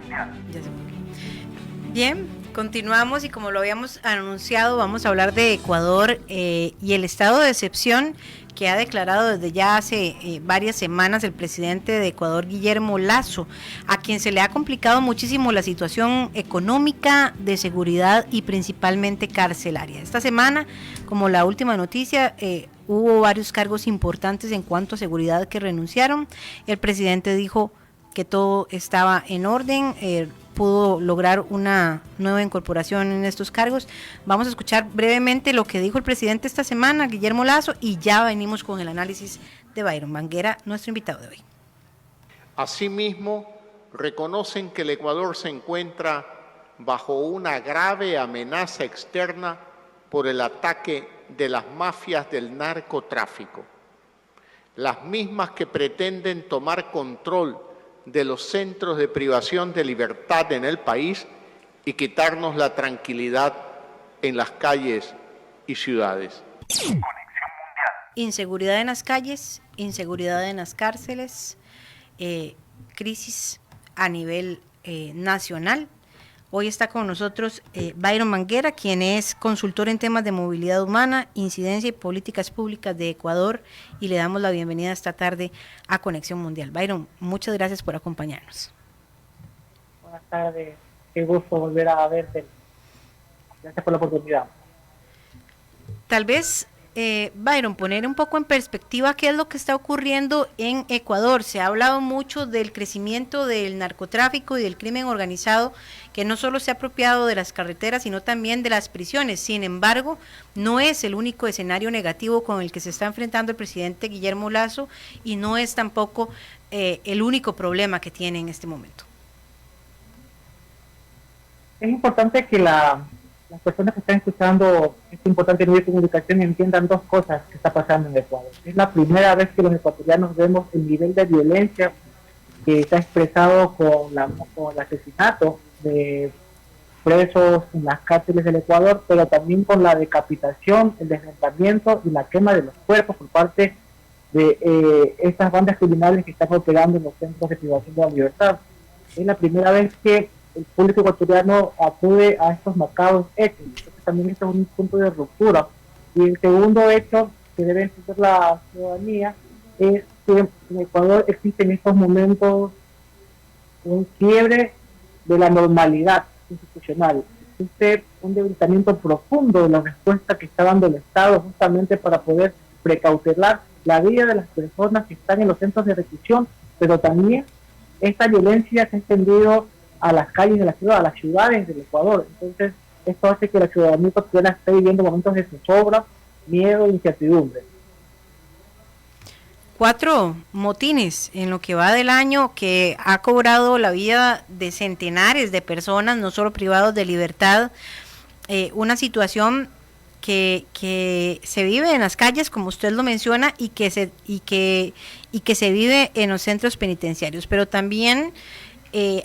Ya se fue. Bien, continuamos y como lo habíamos anunciado, vamos a hablar de Ecuador y el estado de excepción que ha declarado desde ya hace varias semanas el presidente de Ecuador, Guillermo Lasso, a quien se le ha complicado muchísimo la situación económica, de seguridad y principalmente carcelaria. Esta semana, como la última noticia, hubo varios cargos importantes en cuanto a seguridad que renunciaron. El presidente dijo que todo estaba en orden, pudo lograr una nueva incorporación en estos cargos. Vamos a escuchar brevemente lo que dijo el presidente esta semana, Guillermo Lasso, y ya venimos con el análisis de Byron Banguera, nuestro invitado de hoy. Asimismo, reconocen que el Ecuador se encuentra bajo una grave amenaza externa por el ataque de las mafias del narcotráfico, las mismas que pretenden tomar control de los centros de privación de libertad en el país y quitarnos la tranquilidad en las calles y ciudades. Inseguridad en las calles, inseguridad en las cárceles, crisis a nivel nacional. Hoy está con nosotros Byron Banguera, quien es consultor en temas de movilidad humana, incidencia y políticas públicas de Ecuador, y le damos la bienvenida esta tarde a Conexión Mundial. Byron, muchas gracias por acompañarnos. Buenas tardes, qué gusto volver a verte. Gracias por la oportunidad. Tal vez, Byron, poner un poco en perspectiva qué es lo que está ocurriendo en Ecuador. Se ha hablado mucho del crecimiento del narcotráfico y del crimen organizado, que no solo se ha apropiado de las carreteras, sino también de las prisiones. Sin embargo, no es el único escenario negativo con el que se está enfrentando el presidente Guillermo Lasso, y no es tampoco el único problema que tiene en este momento. Es importante que las personas que están escuchando este importante medio de comunicación entiendan dos cosas que está pasando en Ecuador. Es la primera vez que los ecuatorianos vemos el nivel de violencia que está expresado con el asesinato de presos en las cárceles del Ecuador, pero también con la decapitación, el desmembramiento y la quema de los cuerpos por parte de estas bandas criminales que están operando en los centros de privación de la libertad. Es la primera vez que el público ecuatoriano acude a estos macabros hechos. Entonces también este es un punto de ruptura. Y el segundo hecho que debe entender la ciudadanía es que en Ecuador existe en estos momentos un quiebre de la normalidad institucional. Existe un debilitamiento profundo de la respuesta que está dando el Estado justamente para poder precautelar la vida de las personas que están en los centros de reclusión, pero también esta violencia se ha extendido a las calles de la ciudad, a las ciudades del Ecuador. Entonces, esto hace que la ciudadanía ecuatoriana esté viviendo momentos de zozobra, miedo e incertidumbre. 4 motines en lo que va del año, que ha cobrado la vida de centenares de personas, no solo privados de libertad, una situación que se vive en las calles, como usted lo menciona, y que se vive en los centros penitenciarios, pero también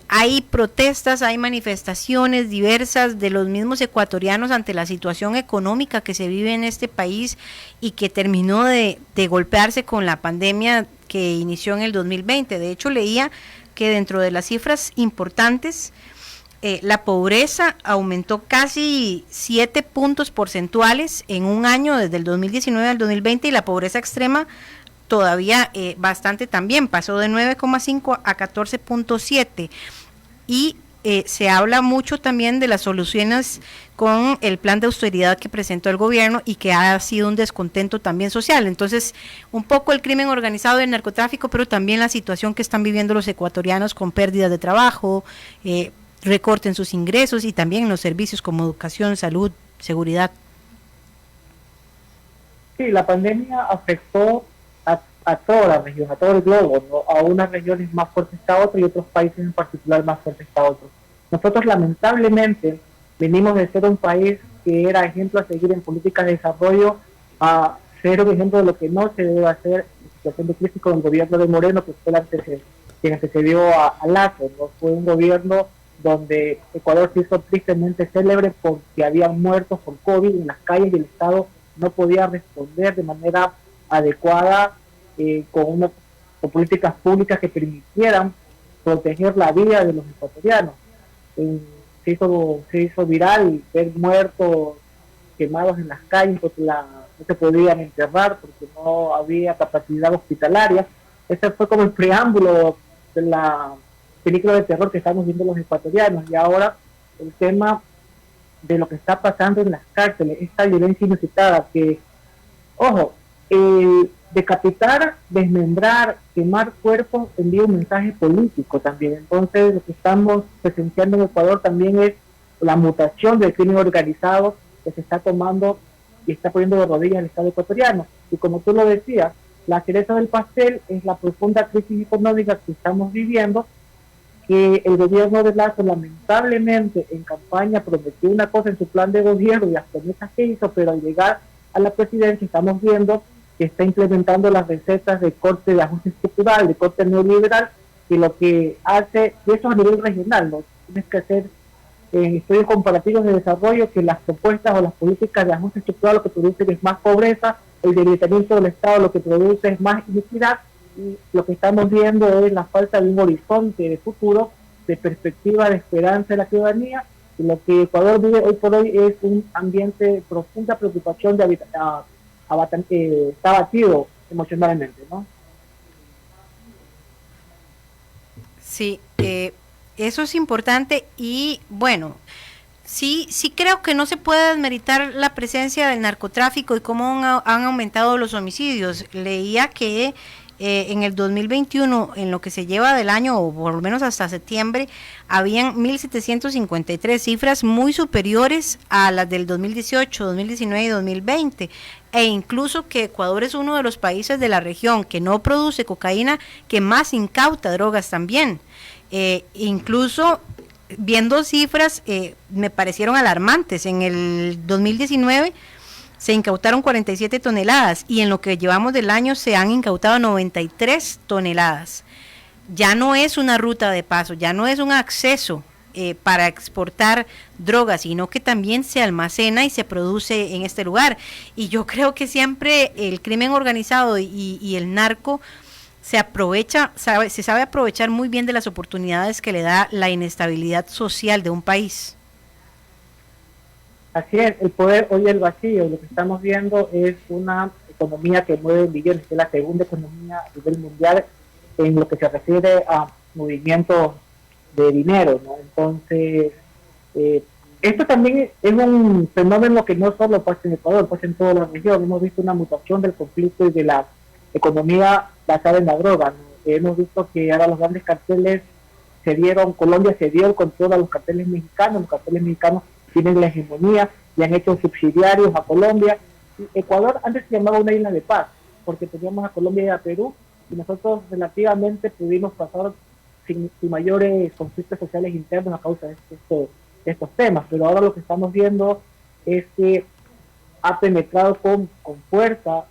hay protestas, hay manifestaciones diversas de los mismos ecuatorianos ante la situación económica que se vive en este país y que terminó de golpearse con la pandemia que inició en el 2020. De hecho, leía que dentro de las cifras importantes, la pobreza aumentó casi 7 puntos porcentuales en un año, desde el 2019 al 2020, y la pobreza extrema todavía bastante también, pasó de 9,5 a 14,7, y se habla mucho también de las soluciones con el plan de austeridad que presentó el gobierno y que ha sido un descontento también social. Entonces, un poco el crimen organizado y el narcotráfico, pero también la situación que están viviendo los ecuatorianos con pérdidas de trabajo, recorte en sus ingresos y también en los servicios como educación, salud, seguridad. Sí, la pandemia afectó a toda la región, a todo el globo, ¿no? A unas regiones más fuertes que a otras y otros países en particular más fuertes que a otros. Nosotros lamentablemente venimos de ser un país que era ejemplo a seguir en políticas de desarrollo, a ser un ejemplo de lo que no se debe hacer en situación de crisis con el gobierno de Moreno, que fue quien antecedió a Lasso, ¿no? Fue un gobierno donde Ecuador se hizo tristemente célebre porque habían muertos por COVID en las calles y el Estado no podía responder de manera adecuada con políticas públicas que permitieran proteger la vida de los ecuatorianos. Se hizo viral ver muertos quemados en las calles porque no se podían enterrar porque no había capacidad hospitalaria. Ese fue como el preámbulo de la película de terror que estamos viendo los ecuatorianos. Y ahora el tema de lo que está pasando en las cárceles, esta violencia inusitada que, ojo, decapitar, desmembrar, quemar cuerpos envía un mensaje político también. Entonces lo que estamos presenciando en Ecuador también es la mutación del crimen organizado que se está tomando y está poniendo de rodillas el Estado ecuatoriano. Y como tú lo decías, la cereza del pastel es la profunda crisis económica que estamos viviendo, que el gobierno de Lazo lamentablemente en campaña prometió una cosa en su plan de gobierno y las promesas que hizo, pero al llegar a la presidencia estamos viendo que está implementando las recetas de corte de ajuste estructural, de corte neoliberal, y lo que hace, y eso a nivel regional, ¿no? Tienes que hacer estudios comparativos de desarrollo, que las propuestas o las políticas de ajuste estructural lo que producen es más pobreza, el debilitamiento del Estado lo que produce es más inequidad, y lo que estamos viendo es la falta de un horizonte de futuro, de perspectiva, de esperanza de la ciudadanía, y lo que Ecuador vive hoy por hoy es un ambiente de profunda preocupación, está abatido emocionalmente, ¿no? Sí, eso es importante y bueno, sí creo que no se puede desmeritar la presencia del narcotráfico y cómo han aumentado los homicidios. Leía que en el 2021, en lo que se lleva del año, o por lo menos hasta septiembre, habían 1.753, cifras muy superiores a las del 2018, 2019 y 2020, e incluso que Ecuador es uno de los países de la región que no produce cocaína, que más incauta drogas también. Incluso viendo cifras me parecieron alarmantes. En el 2019 se incautaron 47 toneladas y en lo que llevamos del año se han incautado 93 toneladas. Ya no es una ruta de paso, ya no es un acceso para exportar drogas, sino que también se almacena y se produce en este lugar. Y yo creo que siempre el crimen organizado y el narco se sabe aprovechar muy bien de las oportunidades que le da la inestabilidad social de un país. Así es, el poder hoy el vacío, lo que estamos viendo es una economía que mueve millones, que es la segunda economía a nivel mundial en lo que se refiere a movimientos de dinero, ¿no? Entonces, esto también es un fenómeno que no solo pasa en Ecuador, pasa en toda la región. Hemos visto una mutación del conflicto y de la economía basada en la droga, ¿no? Hemos visto que ahora los grandes carteles Colombia se dio el control a los carteles mexicanos tienen la hegemonía y han hecho subsidiarios a Colombia. Ecuador antes se llamaba una isla de paz, porque teníamos a Colombia y a Perú, y nosotros relativamente pudimos pasar sin mayores conflictos sociales internos a causa de estos temas, pero ahora lo que estamos viendo es que ha penetrado con fuerza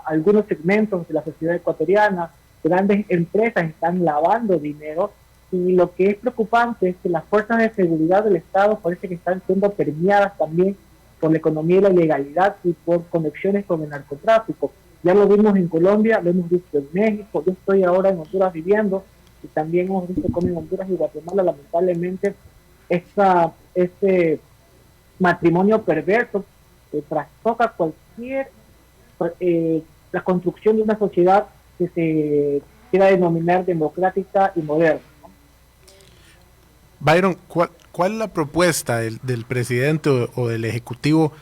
algunos segmentos de la sociedad ecuatoriana. Grandes empresas están lavando dinero, y lo que es preocupante es que las fuerzas de seguridad del Estado parece que están siendo permeadas también por la economía y la ilegalidad y por conexiones con el narcotráfico. Ya lo vimos en Colombia, lo hemos visto en México, yo estoy ahora en Honduras viviendo, y también hemos visto cómo en Honduras y Guatemala lamentablemente este matrimonio perverso trastoca cualquier la construcción de una sociedad que se quiera denominar democrática y moderna. Byron, ¿cuál es la propuesta del presidente o del ejecutivo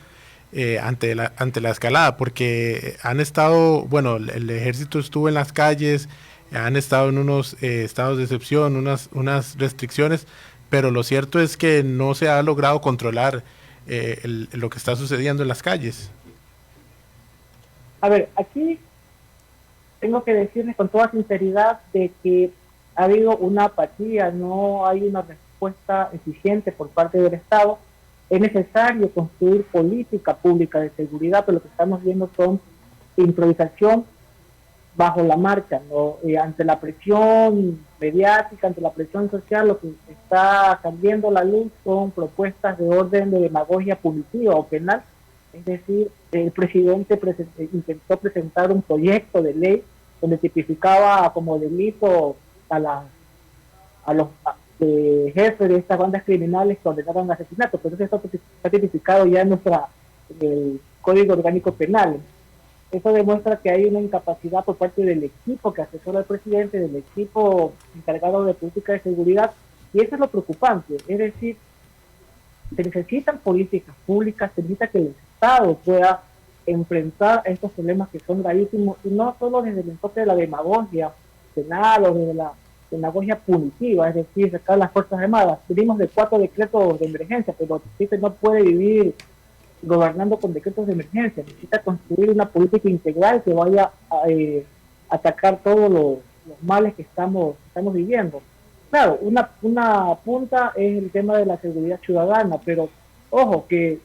ante la escalada? Porque han estado, bueno, el ejército estuvo en las calles, han estado en unos estados de excepción, unas restricciones, pero lo cierto es que no se ha logrado controlar lo que está sucediendo en las calles. A ver, aquí tengo que decirles con toda sinceridad de que ha habido una apatía, no hay una respuesta eficiente por parte del Estado. Es necesario construir política pública de seguridad, pero lo que estamos viendo son improvisación bajo la marcha, ¿no? Ante la presión mediática, ante la presión social, lo que está saliendo a la luz son propuestas de orden de demagogia punitiva o penal. Es decir, el presidente intentó presentar un proyecto de ley donde tipificaba como delito a las a los jefes de estas bandas criminales que ordenaron asesinatos, pero eso está tipificado ya en el Código Orgánico Penal. Eso demuestra que hay una incapacidad por parte del equipo que asesora al presidente, del equipo encargado de política de seguridad, y eso es lo preocupante. Es decir, se necesitan políticas públicas, se necesita que el Estado pueda enfrentar estos problemas que son gravísimos, y no solo desde el enfoque de la demagogia penal o desde la demagogia punitiva, es decir, sacar las Fuerzas Armadas. Venimos de 4 decretos de emergencia, pero el no puede vivir gobernando con decretos de emergencia, necesita construir una política integral que vaya a atacar todos los males que estamos viviendo. Claro, una punta es el tema de la seguridad ciudadana, pero ojo, que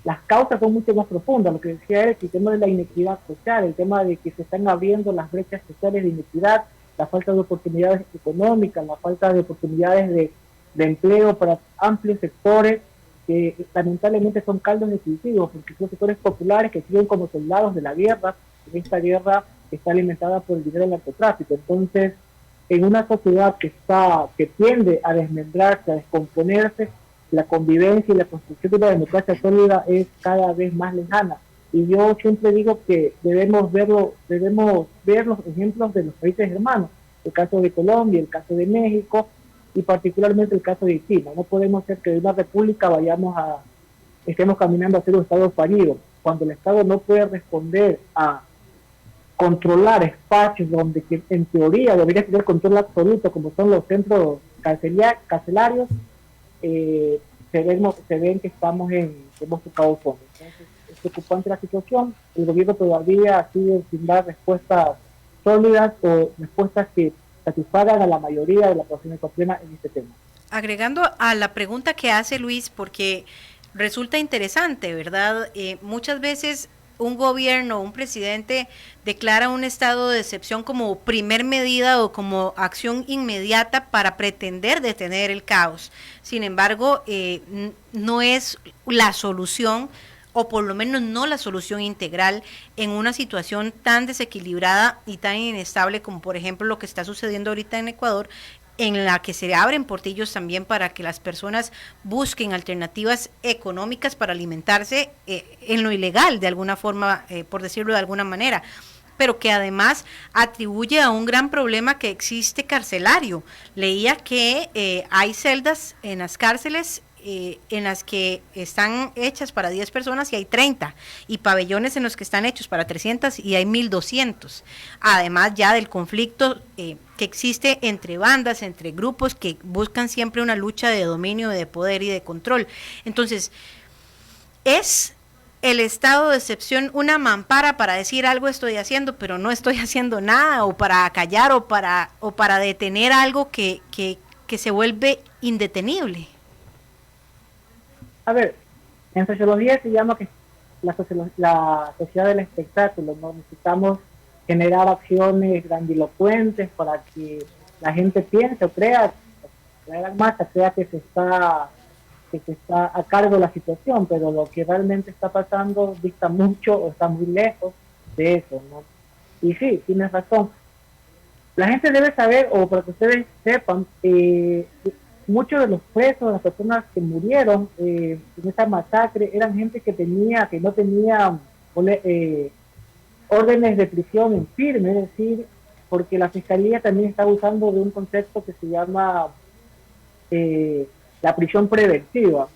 las causas son mucho más profundas. Lo que decía Eric, el tema de la inequidad social, el tema de que se están abriendo las brechas sociales de inequidad, la falta de oportunidades económicas, la falta de oportunidades de empleo para amplios sectores, que lamentablemente son caldos de cultivo, porque son sectores populares que sirven como soldados de la guerra, en esta guerra que está alimentada por el dinero del narcotráfico. Entonces, en una sociedad que tiende a desmembrarse, a descomponerse, la convivencia y la construcción de una democracia sólida es cada vez más lejana. Y yo siempre digo que debemos ver los ejemplos de los países hermanos, el caso de Colombia, el caso de México, y particularmente el caso de Haití. No podemos ser que de una república estemos caminando hacia un Estado fallido, cuando el Estado no puede responder a controlar espacios donde en teoría debería tener control absoluto, como son los centros carcelarios, se ven que hemos tocado fondo. Entonces, es preocupante la situación. El gobierno todavía sigue sin dar respuestas sólidas o respuestas que satisfagan a la mayoría de la población ecuatoriana en este tema. Agregando a la pregunta que hace Luis, porque resulta interesante, ¿verdad? Muchas veces un gobierno, un presidente declara un estado de excepción como primer medida o como acción inmediata para pretender detener el caos. Sin embargo, no es la solución, o por lo menos no la solución integral en una situación tan desequilibrada y tan inestable como por ejemplo lo que está sucediendo ahorita en Ecuador, en la que se abren portillos también para que las personas busquen alternativas económicas para alimentarse en lo ilegal, de alguna forma, por decirlo de alguna manera, pero que además atribuye a un gran problema que existe carcelario. Leía que hay celdas en las cárceles en las que están hechas para 10 personas y hay 30, y pabellones en los que están hechos para 300 y hay 1200, además ya del conflicto que existe entre bandas, entre grupos que buscan siempre una lucha de dominio, de poder y de control. Entonces, es el estado de excepción una mampara para decir algo estoy haciendo, pero no estoy haciendo nada, o para callar, o para detener algo que se vuelve indetenible. A ver, en sociología se llama que la sociedad del espectáculo, ¿no? Necesitamos generar acciones grandilocuentes para que la gente piense o crea, la gran masa crea que se está a cargo de la situación, pero lo que realmente está pasando dista mucho o está muy lejos de eso, ¿no? Y sí, tienes razón. La gente debe saber, o para que ustedes sepan, muchos de los presos, las personas que murieron en esa masacre, eran gente que no tenía órdenes de prisión en firme, es decir, porque la Fiscalía también está usando de un concepto que se llama la prisión preventiva.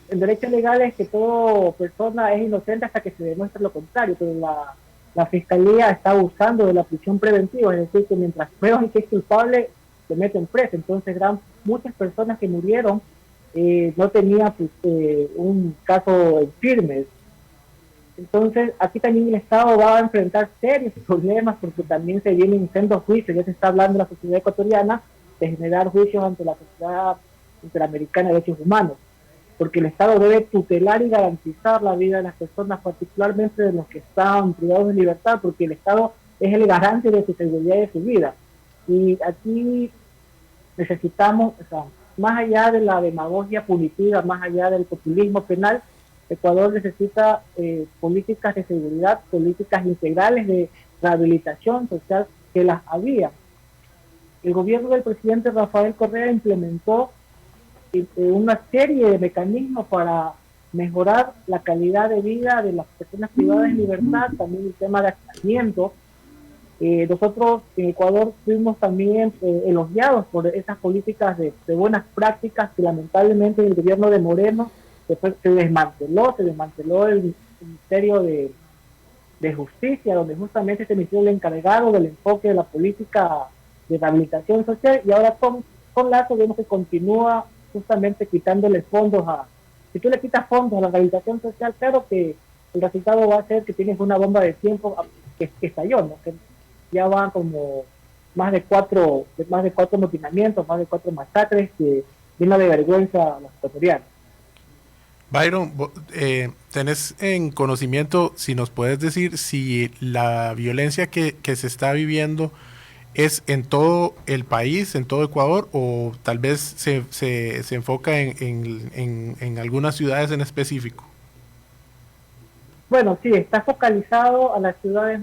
El derecho legal es que toda persona es inocente hasta que se demuestre lo contrario, pero la Fiscalía está usando de la prisión preventiva, es decir, que mientras prueban que es culpable, se meten preso. Entonces, muchas personas que murieron no tenían un caso en firme. Entonces, aquí también el Estado va a enfrentar serios problemas porque también se vienen sendos juicios. Ya se está hablando en la sociedad ecuatoriana de generar juicios ante la Sociedad Interamericana de Derechos Humanos, porque el Estado debe tutelar y garantizar la vida de las personas, particularmente de los que están privados de libertad, porque el Estado es el garante de su seguridad y de su vida. Y aquí necesitamos, o sea, más allá de la demagogia punitiva, más allá del populismo penal, Ecuador necesita políticas de seguridad, políticas integrales de rehabilitación social, que las había. el gobierno del presidente Rafael Correa implementó una serie de mecanismos para mejorar la calidad de vida de las personas privadas de libertad, también el tema de aislamiento. Nosotros en Ecuador fuimos también elogiados por esas políticas de buenas prácticas que lamentablemente el gobierno de Moreno después se desmanteló el Ministerio de Justicia, donde justamente se inició el encargado del enfoque de la política de rehabilitación social, y ahora con Lazo vemos que continúa justamente quitándole fondos si tú le quitas fondos a la rehabilitación social, claro que el resultado va a ser que tienes una bomba de tiempo que estalló, ¿no? Que ya van como más de cuatro motinamientos, más de 4 masacres, que llena de vergüenza a los ecuatorianos. Byron, tenés en conocimiento, si nos puedes decir si la violencia que se está viviendo es en todo el país, en todo Ecuador, o tal vez se enfoca en algunas ciudades en específico. Bueno, sí, está focalizado a las ciudades,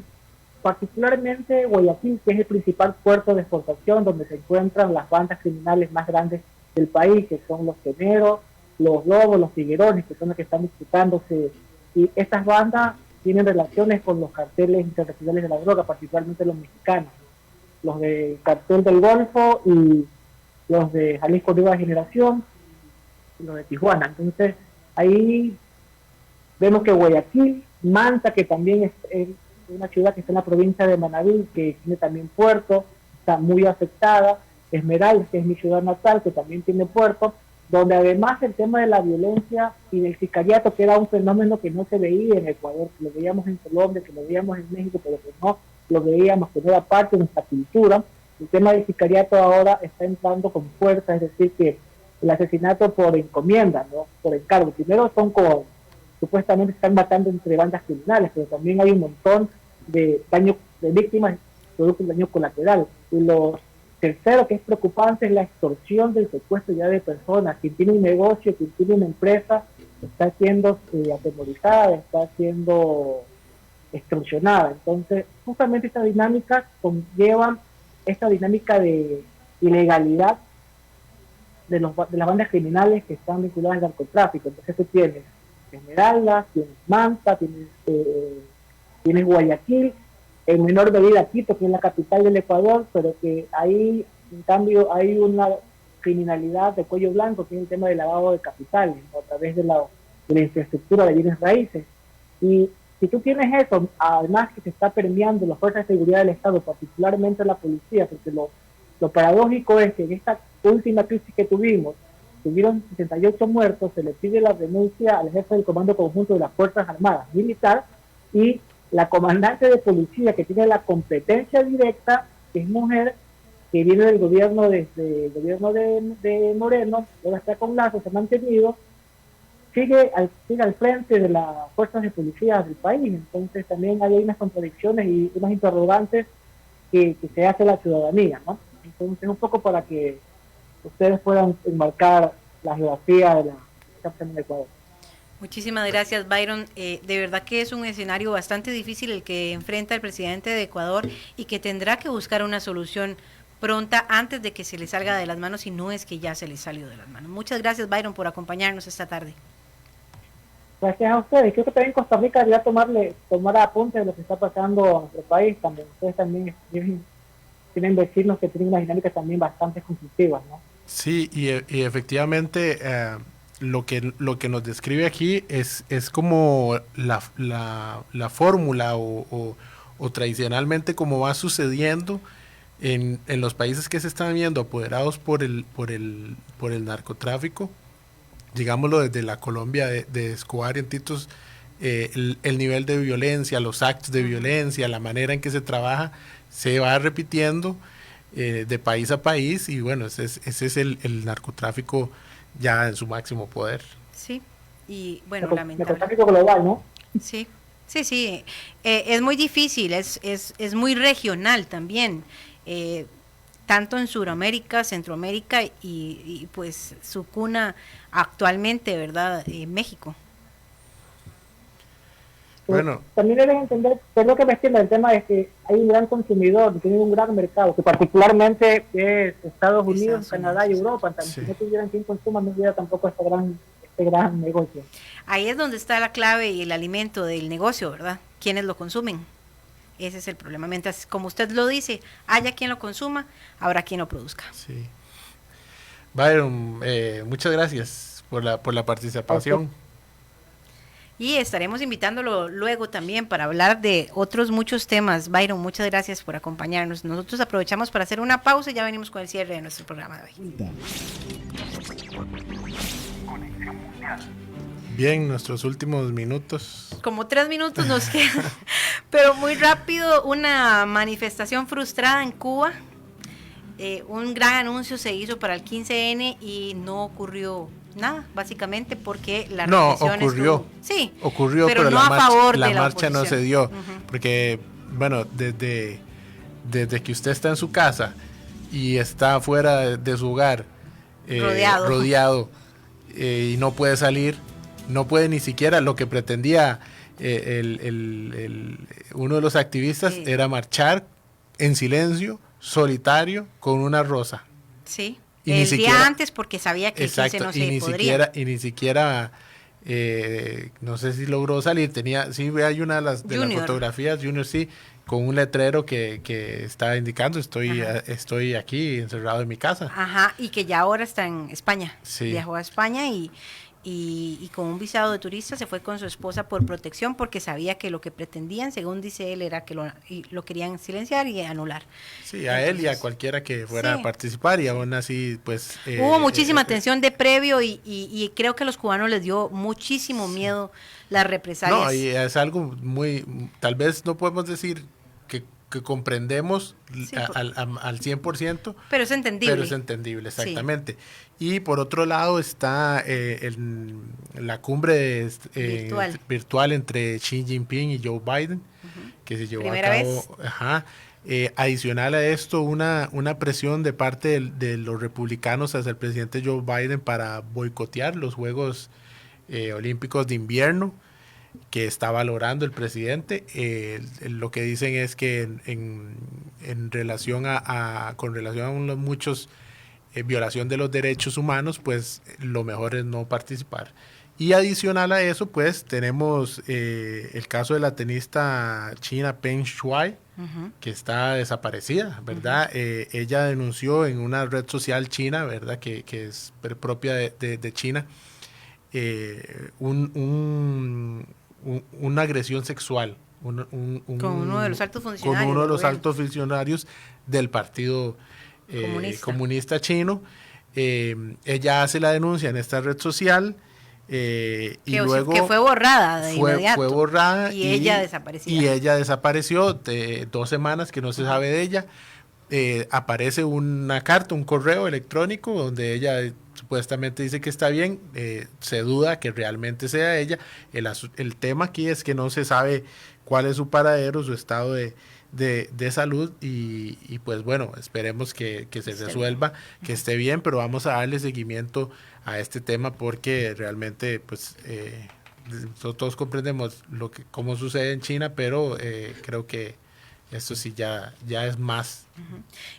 particularmente Guayaquil, que es el principal puerto de exportación, donde se encuentran las bandas criminales más grandes del país, que son los Teneros, los Lobos, los Figuerones, que son los que están disputándose. Y estas bandas tienen relaciones con los carteles internacionales de la droga, particularmente los mexicanos, los del cartel del Golfo y los de Jalisco Nueva Generación y los de Tijuana. Entonces, ahí vemos que Guayaquil, Manta, que también es una ciudad que está en la provincia de Manabí, que tiene también puerto, está muy afectada. Esmeraldas, que es mi ciudad natal, que también tiene puerto, donde además el tema de la violencia y del sicariato, que era un fenómeno que no se veía en Ecuador, que lo veíamos en Colombia, que lo veíamos en México, pero que no lo veíamos, que no era parte de nuestra cultura. El tema del sicariato ahora está entrando con fuerza, es decir, que el asesinato por encomienda, ¿no? Por encargo. Primero supuestamente están matando entre bandas criminales, pero también hay un montón de víctimas producto del daño colateral. Y lo tercero que es preocupante es la extorsión del secuestro ya de personas. Quien tiene un negocio, quien tiene una empresa, está siendo atemorizada, está siendo extorsionada. Entonces, justamente estas dinámicas conllevan esta dinámica de ilegalidad de las bandas criminales que están vinculadas al narcotráfico. Entonces tú tienes Esmeraldas, tienes Manta, tienes Guayaquil, en menor medida Quito, que es la capital del Ecuador, pero que ahí, en cambio, hay una criminalidad de cuello blanco, que es el tema del lavado de capitales, ¿no? A través de la infraestructura de bienes raíces. Y si tú tienes eso, además que se está permeando las fuerzas de seguridad del Estado, particularmente la policía, porque lo paradójico es que en esta última crisis que tuvieron 68 muertos, se le pide la renuncia al jefe del Comando Conjunto de las Fuerzas Armadas Militar, y la comandante de policía, que tiene la competencia directa, que es mujer, que viene del gobierno, desde el gobierno de Moreno, ahora está con Lazo, se ha mantenido, sigue al frente de las fuerzas de policía del país. Entonces también hay unas contradicciones y unas interrogantes que se hace la ciudadanía, ¿no? Entonces un poco para que ustedes puedan enmarcar la geografía de la situación en Ecuador. Muchísimas gracias, Byron. De verdad que es un escenario bastante difícil el que enfrenta el presidente de Ecuador, y que tendrá que buscar una solución pronta antes de que se le salga de las manos, si no es que ya se le salió de las manos. Muchas gracias, Byron, por acompañarnos esta tarde. Gracias a ustedes. Creo que también Costa Rica debería tomar apunte de lo que está pasando a nuestro país también. Ustedes también tienen vecinos que tienen unas dinámicas también bastante conflictivas, ¿no? Sí, y efectivamente lo que nos describe aquí es como la fórmula o tradicionalmente como va sucediendo en los países que se están viendo apoderados por el narcotráfico, digámoslo desde la Colombia de Escobar y Antitos. El nivel de violencia, los actos de violencia, la manera en que se trabaja se va repitiendo de país a país, y bueno, ese es el narcotráfico ya en su máximo poder. Sí, y bueno, lamentable. Narcotráfico global, ¿no? Sí. Es muy difícil, es muy regional también, tanto en Sudamérica, Centroamérica y pues su cuna actualmente, ¿verdad? México. Bueno. También deben entender, perdón que me extienda, el tema es que hay un gran consumidor, tiene un gran mercado, que particularmente es Estados Unidos, Canadá y Europa. Si no tuvieran quien consuma, no hubiera tampoco este gran negocio. Ahí es donde está la clave y el alimento del negocio, ¿verdad? ¿Quiénes lo consumen? Ese es el problema. Mientras, como usted lo dice, haya quien lo consuma, habrá quien lo produzca. Sí. Byron, muchas gracias por la participación. Okay. Y estaremos invitándolo luego también para hablar de otros muchos temas. Byron, muchas gracias por acompañarnos. Nosotros aprovechamos para hacer una pausa y ya venimos con el cierre de nuestro programa de hoy. Bien, nuestros últimos minutos. Como 3 minutos nos quedan, pero muy rápido, una manifestación frustrada en Cuba. Un gran anuncio se hizo para el 15N y no ocurrió nada, básicamente porque la represión ocurrió, pero no a favor la de la marcha oposición. no se dio, porque, bueno, desde que usted está en su casa y está fuera de su hogar, rodeado y no puede salir, no puede ni siquiera, lo que pretendía uno de los activistas era marchar en silencio, solitario, con una rosa. Sí. Y el día antes porque sabía que exacto, no se podría. Y ni siquiera no sé si logró salir, hay una de las fotografías, Junior sí, con un letrero que está indicando estoy aquí encerrado en mi casa. Ajá, y que ya ahora está en España. Sí. Viajó a España y con un visado de turista se fue con su esposa por protección porque sabía que lo que pretendían, según dice él, era que lo querían silenciar y anular. Sí, a él y a cualquiera que fuera a participar, y aún así pues... hubo muchísima tensión de previo y creo que a los cubanos les dio muchísimo miedo las represalias. No, y es algo tal vez no podemos decir que comprendemos al 100%. Pero es entendible. Pero es entendible, exactamente. Sí. Y por otro lado está la cumbre virtual entre Xi Jinping y Joe Biden, que se llevó a cabo. Adicional a esto, una presión de parte de los republicanos hacia el presidente Joe Biden para boicotear los Juegos Olímpicos de Invierno que está valorando el presidente. Lo que dicen es que en relación con relación a los muchos violación de los derechos humanos, pues lo mejor es no participar. Y adicional a eso, pues tenemos el caso de la tenista china Peng Shuai, que está desaparecida, ¿verdad? Ella denunció en una red social china, ¿verdad? Que es propia de China, una agresión sexual con uno de los altos funcionarios. Con uno de los altos funcionarios del partido comunista chino. Ella hace la denuncia en esta red social y luego que fue borrada de inmediato. Fue borrada y ella desapareció. Y ella desapareció de 2 semanas que no se sabe de ella. Aparece una carta, un correo electrónico donde ella supuestamente dice que está bien. Se duda que realmente sea ella. El tema aquí es que no se sabe cuál es su paradero, su estado de salud y pues bueno, esperemos que se resuelva, que esté bien, pero vamos a darle seguimiento a este tema porque realmente pues todos comprendemos cómo sucede en China, pero creo que esto sí ya es más.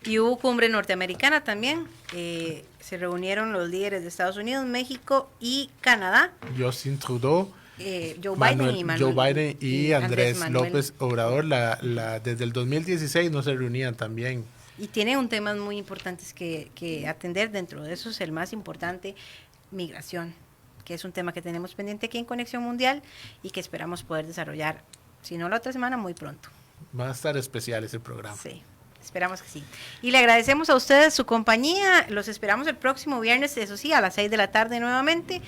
Y hubo cumbre norteamericana también, se reunieron los líderes de Estados Unidos, México y Canadá. Justin Trudeau, Joe Biden y Andrés López Obrador, desde el 2016 no se reunían también. Y tienen temas muy importantes que atender, dentro de esos el más importante, migración, que es un tema que tenemos pendiente aquí en Conexión Mundial y que esperamos poder desarrollar, si no la otra semana, muy pronto. Va a estar especial ese programa. Sí. Esperamos que sí. Y le agradecemos a ustedes su compañía. Los esperamos el próximo viernes, eso sí, a las 6 de la tarde nuevamente.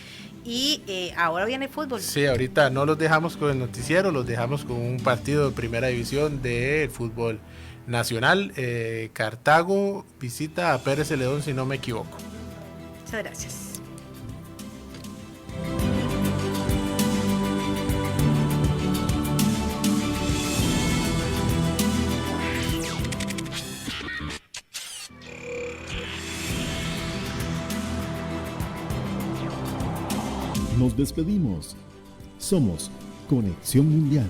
Y ahora viene el fútbol. Sí, ahorita no los dejamos con el noticiero, los dejamos con un partido de primera división de fútbol nacional. Cartago visita a Pérez Celedón, si no me equivoco. Muchas gracias. Nos despedimos. Somos Conexión Mundial.